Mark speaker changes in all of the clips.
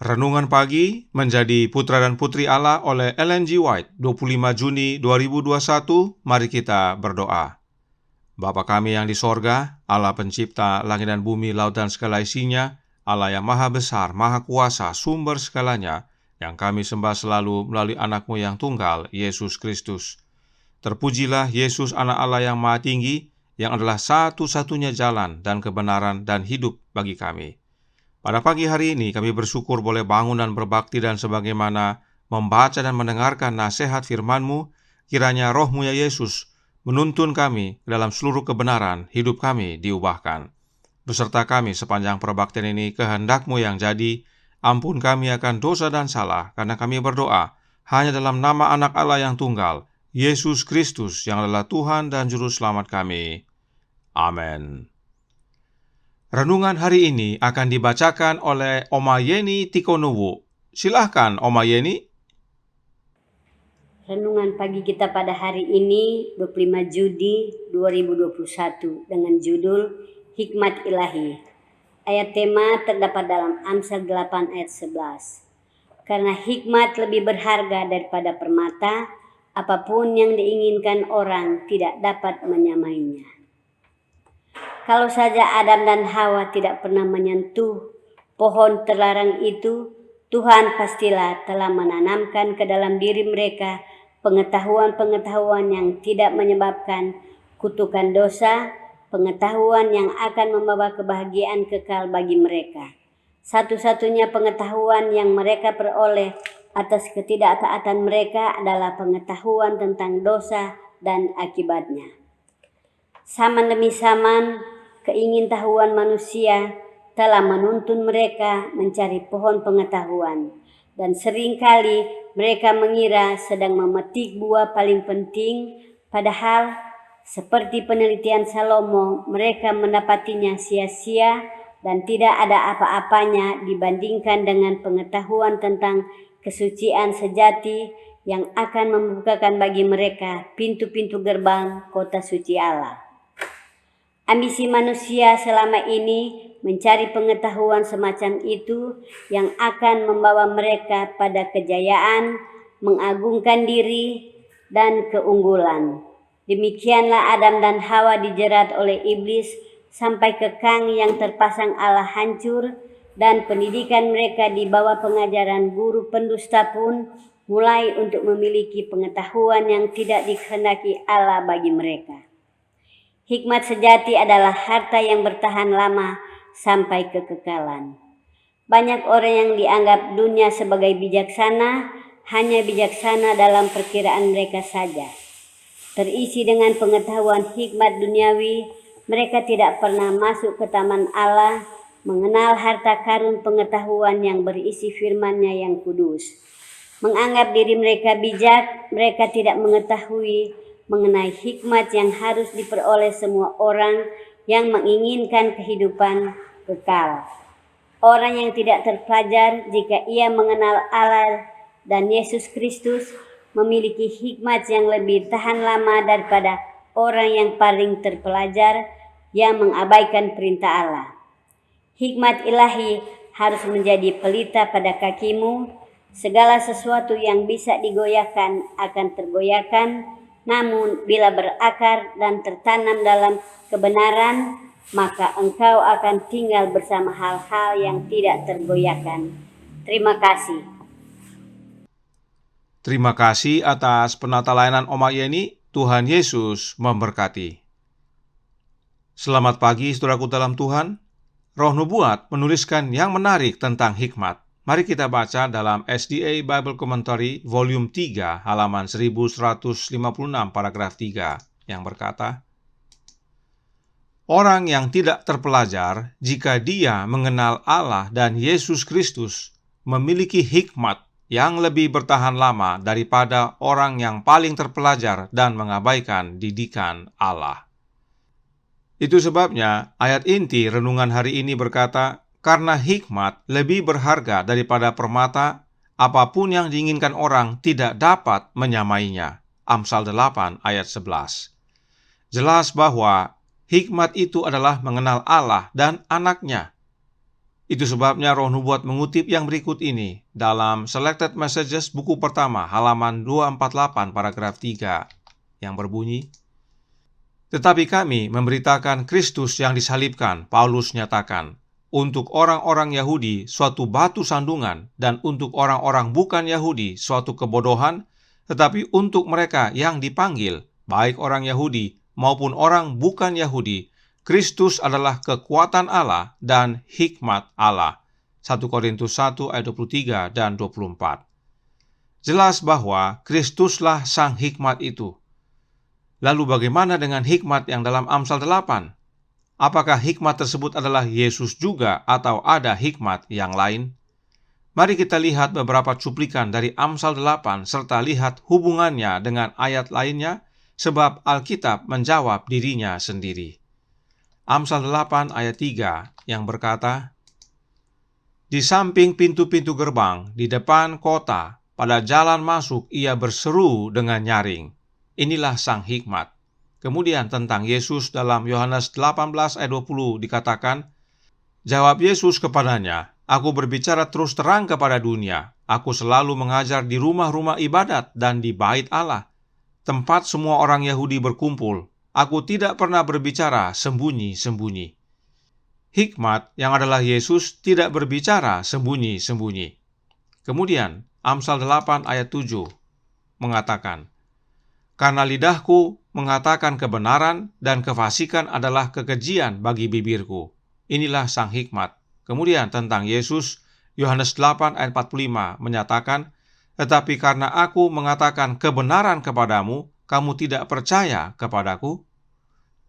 Speaker 1: Renungan Pagi menjadi Putra dan Putri Allah oleh Ellen G. White, 25 Juni 2021. Mari kita berdoa. Bapa kami yang di sorga, Allah pencipta langit dan bumi, laut dan segala isinya, Allah yang maha besar, maha kuasa, sumber segalanya, yang kami sembah selalu melalui anak-Mu yang tunggal, Yesus Kristus. Terpujilah Yesus, anak Allah yang maha tinggi, yang adalah satu-satunya jalan dan kebenaran dan hidup bagi kami. Pada pagi hari ini kami bersyukur boleh bangun dan berbakti dan sebagaimana membaca dan mendengarkan nasihat firman-Mu, kiranya Roh-Mu ya Yesus menuntun kami dalam seluruh kebenaran, hidup kami diubahkan. Beserta kami sepanjang perbaktian ini, kehendak-Mu yang jadi, ampun kami akan dosa dan salah, karena kami berdoa hanya dalam nama anak Allah yang tunggal, Yesus Kristus yang adalah Tuhan dan Juru Selamat kami. Amin. Renungan hari ini akan dibacakan oleh Oma Yeni Tikonuwu. Silahkan Oma Yeni.
Speaker 2: Renungan pagi kita pada hari ini 25 Juni 2021 dengan judul Hikmat Ilahi. Ayat tema terdapat dalam Amsal 8 ayat 11. Karena hikmat lebih berharga daripada permata, apapun yang diinginkan orang tidak dapat menyamainya. Kalau saja Adam dan Hawa tidak pernah menyentuh pohon terlarang itu, Tuhan pastilah telah menanamkan ke dalam diri mereka pengetahuan-pengetahuan yang tidak menyebabkan kutukan dosa, pengetahuan yang akan membawa kebahagiaan kekal bagi mereka. Satu-satunya pengetahuan yang mereka peroleh atas ketidaktaatan mereka adalah pengetahuan tentang dosa dan akibatnya. Zaman demi zaman, keingintahuan manusia telah menuntun mereka mencari pohon pengetahuan, dan seringkali mereka mengira sedang memetik buah paling penting, padahal seperti penelitian Salomo, mereka mendapatinya sia-sia dan tidak ada apa-apanya dibandingkan dengan pengetahuan tentang kesucian sejati yang akan membukakan bagi mereka pintu-pintu gerbang kota suci Allah. Ambisi manusia selama ini mencari pengetahuan semacam itu yang akan membawa mereka pada kejayaan, mengagungkan diri, dan keunggulan. Demikianlah Adam dan Hawa dijerat oleh iblis sampai kekang yang terpasang Allah hancur, dan pendidikan mereka di bawah pengajaran guru pendusta pun mulai untuk memiliki pengetahuan yang tidak dikehendaki Allah bagi mereka. Hikmat sejati adalah harta yang bertahan lama sampai kekekalan. Banyak orang yang dianggap dunia sebagai bijaksana, hanya bijaksana dalam perkiraan mereka saja. Terisi dengan pengetahuan hikmat duniawi, mereka tidak pernah masuk ke taman Allah, mengenal harta karun pengetahuan yang berisi firman-Nya yang kudus. Menganggap diri mereka bijak, mereka tidak mengetahui mengenai hikmat yang harus diperoleh semua orang yang menginginkan kehidupan kekal. Orang yang tidak terpelajar, jika ia mengenal Allah dan Yesus Kristus, memiliki hikmat yang lebih tahan lama daripada orang yang paling terpelajar yang mengabaikan perintah Allah. Hikmat ilahi harus menjadi pelita pada kakimu. Segala sesuatu yang bisa digoyahkan akan tergoyahkan, namun bila berakar dan tertanam dalam kebenaran, maka engkau akan tinggal bersama hal-hal yang tidak tergoyahkan. Terima kasih.
Speaker 1: Terima kasih atas penata layanan Oma Yeni. Tuhan Yesus memberkati. Selamat pagi saudaraku dalam Tuhan. Roh Nubuat menuliskan yang menarik tentang hikmat. Mari kita baca dalam SDA Bible Commentary volume 3 halaman 1156 paragraf 3 yang berkata, orang yang tidak terpelajar, jika dia mengenal Allah dan Yesus Kristus, memiliki hikmat yang lebih bertahan lama daripada orang yang paling terpelajar dan mengabaikan didikan Allah. Itu sebabnya ayat inti renungan hari ini berkata, karena hikmat lebih berharga daripada permata, apapun yang diinginkan orang tidak dapat menyamainya. Amsal 8 ayat 11. Jelas bahwa hikmat itu adalah mengenal Allah dan anaknya. Itu sebabnya Roh Nubuat mengutip yang berikut ini dalam Selected Messages buku pertama halaman 248 paragraf 3 yang berbunyi, "Tetapi kami memberitakan Kristus yang disalibkan," Paulus nyatakan, "untuk orang-orang Yahudi suatu batu sandungan dan untuk orang-orang bukan Yahudi suatu kebodohan, tetapi untuk mereka yang dipanggil, baik orang Yahudi maupun orang bukan Yahudi, Kristus adalah kekuatan Allah dan hikmat Allah." 1 Korintus 1 ayat 23 dan 24. Jelas bahwa Kristuslah sang hikmat itu. Lalu bagaimana dengan hikmat yang dalam Amsal 8? Apakah hikmat tersebut adalah Yesus juga atau ada hikmat yang lain? Mari kita lihat beberapa cuplikan dari Amsal 8 serta lihat hubungannya dengan ayat lainnya, sebab Alkitab menjawab dirinya sendiri. Amsal 8 ayat 3 yang berkata, "Di samping pintu-pintu gerbang, di depan kota, pada jalan masuk ia berseru dengan nyaring." Inilah sang hikmat. Kemudian tentang Yesus dalam Yohanes 18 ayat 20 dikatakan, "Jawab Yesus kepadanya, 'Aku berbicara terus terang kepada dunia. Aku selalu mengajar di rumah-rumah ibadat dan di bait Allah, tempat semua orang Yahudi berkumpul. Aku tidak pernah berbicara sembunyi-sembunyi.'" Hikmat yang adalah Yesus tidak berbicara sembunyi-sembunyi. Kemudian Amsal 8 ayat 7 mengatakan, "Karena lidahku mengatakan kebenaran dan kefasikan adalah kekejian bagi bibirku." Inilah sang hikmat. Kemudian tentang Yesus, Yohanes 8 ayat 45 menyatakan, "Tetapi karena aku mengatakan kebenaran kepadamu, kamu tidak percaya kepadaku."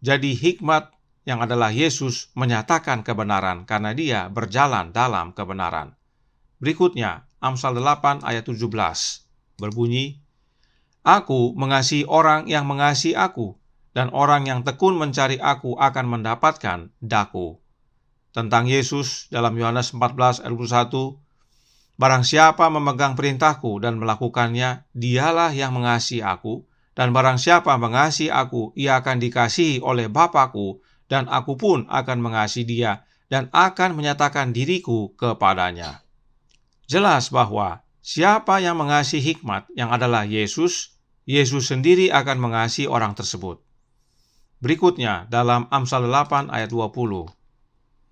Speaker 1: Jadi hikmat yang adalah Yesus menyatakan kebenaran karena dia berjalan dalam kebenaran. Berikutnya, Amsal 8 ayat 17 berbunyi, "Aku mengasihi orang yang mengasihi aku, dan orang yang tekun mencari aku akan mendapatkan daku." Tentang Yesus dalam Yohanes 14 ayat 21, "Barang siapa memegang perintahku dan melakukannya, dialah yang mengasihi aku, dan barang siapa mengasihi aku, ia akan dikasihi oleh Bapa-Ku, dan aku pun akan mengasihi dia, dan akan menyatakan diriku kepadanya." Jelas bahwa siapa yang mengasihi hikmat yang adalah Yesus, Yesus sendiri akan mengasihi orang tersebut. Berikutnya dalam Amsal 8 ayat 20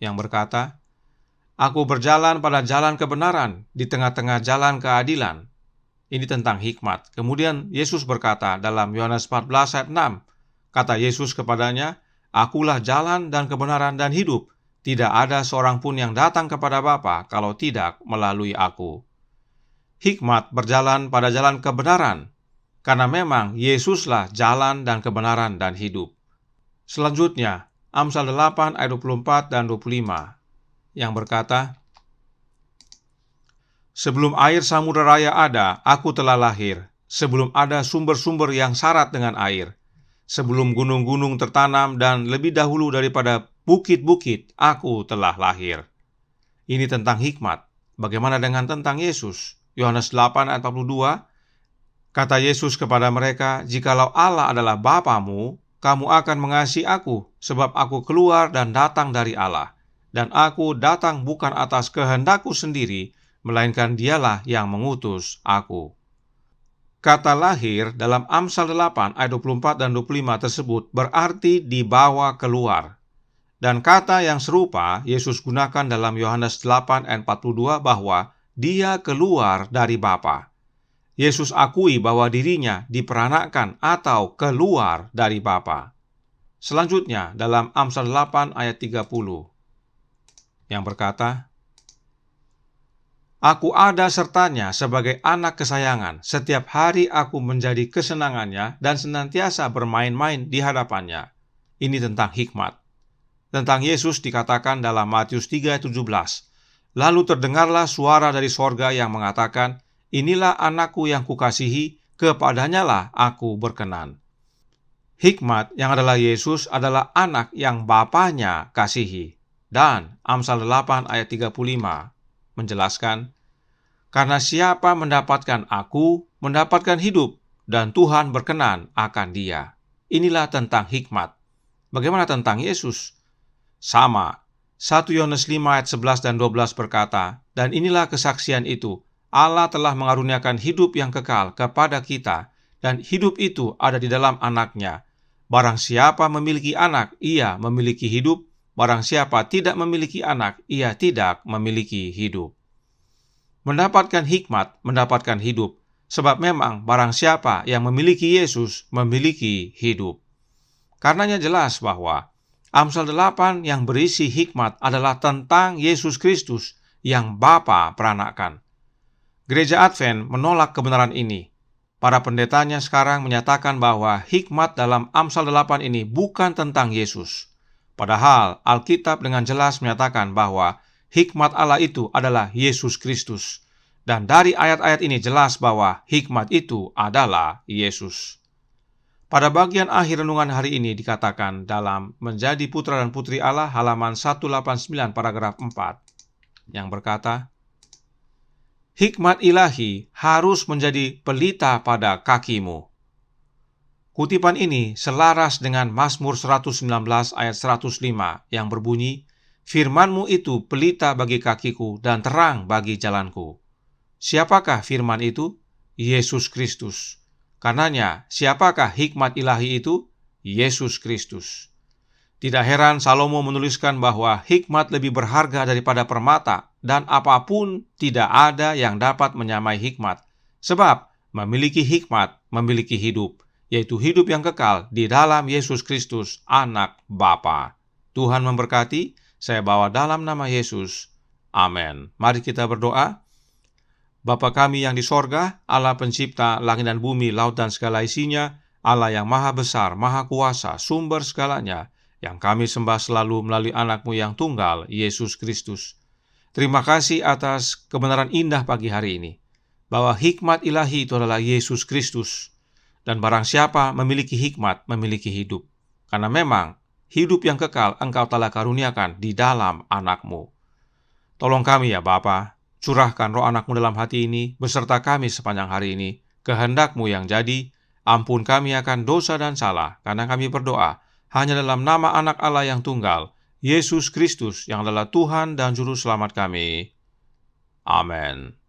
Speaker 1: yang berkata, "Aku berjalan pada jalan kebenaran di tengah-tengah jalan keadilan." Ini tentang hikmat. Kemudian Yesus berkata dalam Yohanes 14 ayat 6, kata Yesus kepadanya, "Akulah jalan dan kebenaran dan hidup. Tidak ada seorang pun yang datang kepada Bapa kalau tidak melalui aku." Hikmat berjalan pada jalan kebenaran, karena memang Yesuslah jalan dan kebenaran dan hidup. Selanjutnya, Amsal 8 ayat 24 dan 25 yang berkata, "Sebelum air samudera raya ada, aku telah lahir. Sebelum ada sumber-sumber yang syarat dengan air. Sebelum gunung-gunung tertanam dan lebih dahulu daripada bukit-bukit, aku telah lahir." Ini tentang hikmat. Bagaimana dengan tentang Yesus? Yohanes 8 ayat 42, kata Yesus kepada mereka, "Jikalau Allah adalah Bapamu, kamu akan mengasihi aku, sebab aku keluar dan datang dari Allah. Dan aku datang bukan atas kehendakku sendiri, melainkan dialah yang mengutus aku." Kata lahir dalam Amsal 8 ayat 24 dan 25 tersebut berarti dibawa keluar. Dan kata yang serupa Yesus gunakan dalam Yohanes 8 ayat 42 bahwa dia keluar dari Bapa. Yesus akui bahwa dirinya diperanakkan atau keluar dari Bapa. Selanjutnya dalam Amsal 8 ayat 30 yang berkata, "Aku ada sertanya sebagai anak kesayangan. Setiap hari aku menjadi kesenangannya dan senantiasa bermain-main di hadapannya." Ini tentang hikmat. Tentang Yesus dikatakan dalam Matius 3 ayat 17, "Lalu terdengarlah suara dari sorga yang mengatakan, 'Inilah anakku yang kukasihi, kepadanyalah aku berkenan.'" Hikmat yang adalah Yesus adalah anak yang Bapanya kasihi. Dan Amsal 8 ayat 35 menjelaskan, "Karena siapa mendapatkan aku, mendapatkan hidup, dan Tuhan berkenan akan dia." Inilah tentang hikmat. Bagaimana tentang Yesus? Sama. 1 Yohanes 5 ayat 11 dan 12 berkata, "Dan inilah kesaksian itu, Allah telah mengaruniakan hidup yang kekal kepada kita, dan hidup itu ada di dalam Anak-Nya. Barang siapa memiliki anak, ia memiliki hidup. Barang siapa tidak memiliki anak, ia tidak memiliki hidup." Mendapatkan hikmat, mendapatkan hidup. Sebab memang barang siapa yang memiliki Yesus, memiliki hidup. Karenanya jelas bahwa Amsal 8 yang berisi hikmat adalah tentang Yesus Kristus yang Bapa peranakkan. Gereja Advent menolak kebenaran ini. Para pendetanya sekarang menyatakan bahwa hikmat dalam Amsal 8 ini bukan tentang Yesus. Padahal Alkitab dengan jelas menyatakan bahwa hikmat Allah itu adalah Yesus Kristus. Dan dari ayat-ayat ini jelas bahwa hikmat itu adalah Yesus. Pada bagian akhir renungan hari ini dikatakan dalam Menjadi Putra dan Putri Allah halaman 189 paragraf 4 yang berkata, "Hikmat ilahi harus menjadi pelita pada kakimu." Kutipan ini selaras dengan Mazmur 119 ayat 105 yang berbunyi, "Firman-Mu itu pelita bagi kakiku dan terang bagi jalanku." Siapakah firman itu? Yesus Kristus. Karenanya, siapakah hikmat ilahi itu? Yesus Kristus. Tidak heran Salomo menuliskan bahwa hikmat lebih berharga daripada permata, dan apapun tidak ada yang dapat menyamai hikmat. Sebab memiliki hikmat, memiliki hidup, yaitu hidup yang kekal di dalam Yesus Kristus, Anak Bapa. Tuhan memberkati. Saya bawa dalam nama Yesus. Amin. Mari kita berdoa. Bapa kami yang di sorga, Allah pencipta langit dan bumi, laut dan segala isinya, Allah yang maha besar, maha kuasa, sumber segalanya, yang kami sembah selalu melalui anak-Mu yang tunggal, Yesus Kristus. Terima kasih atas kebenaran indah pagi hari ini, bahwa hikmat ilahi itu adalah Yesus Kristus. Dan barang siapa memiliki hikmat, memiliki hidup. Karena memang hidup yang kekal Engkau telah karuniakan di dalam anak-Mu. Tolong kami ya Bapa. Curahkan roh anak-Mu dalam hati ini, beserta kami sepanjang hari ini. Kehendak-Mu yang jadi, ampun kami akan dosa dan salah, karena kami berdoa hanya dalam nama anak Allah yang tunggal, Yesus Kristus yang adalah Tuhan dan Juru Selamat kami. Amin.